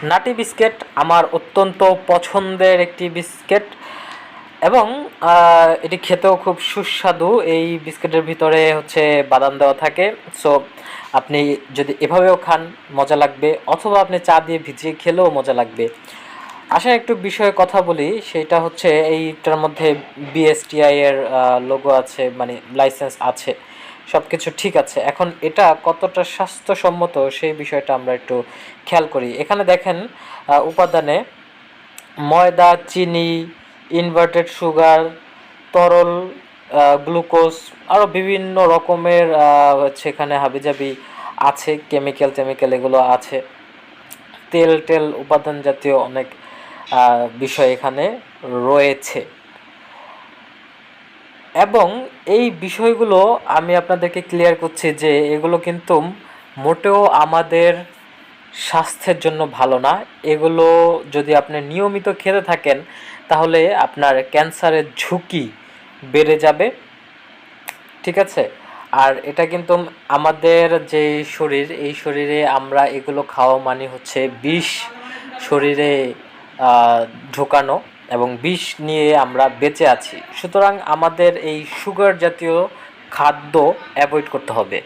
নাটি biscuit আমার অত্যন্ত পছন্দের একটি বিস্কিট এবং এটি খেতেও খুব সুস্বাদু। এই বিস্কিটের ভিতরে হচ্ছে বাদাম দেওয়া থাকে। সো আপনি যদি এভাবেও খান মজা লাগবে, অথবা আপনি চা দিয়ে ভিজিয়ে খেলেও মজা লাগবে। আসেন একটু বিষয়ে কথা বলি, সেইটা হচ্ছে এইটার মধ্যে বিএসটিআই এর লোগো আছে, মানে লাইসেন্স আছে, সব কিছু ঠিক আছে। এখন এটা কতটা স্বাস্থ্যসম্মত সেই বিষয়টা আমরা একটু খেয়াল করি। এখানে দেখেন উপাদানে ময়দা, চিনি, ইনভার্টেড সুগার, তরল গ্লুকোজ, আরও বিভিন্ন রকমের হচ্ছে এখানে হাবিজাবি আছে, কেমিক্যাল টেমিক্যাল এগুলো আছে, তেল টেল উপাদান জাতীয় অনেক বিষয় এখানে রয়েছে। এবং এই বিষয়গুলো আমি আপনাদেরকে ক্লিয়ার করছি যে এগুলো কিন্তু মোটেও আমাদের স্বাস্থ্যের জন্য ভালো না। এগুলো যদি আপনি নিয়মিত খেতে থাকেন তাহলে আপনার ক্যান্সারের ঝুঁকি বেড়ে যাবে, ঠিক আছে? আর এটা কিন্তু আমাদের যে শরীর, এই শরীরে আমরা এগুলো খাওয়া মানে হচ্ছে বিষ শরীরে ঢোকানো, এবং বিষ নিয়ে আমরা বেঁচে আছি। সুতরাং আমাদের এই সুগার জাতীয় খাদ্য অ্যাভয়েড করতে হবে।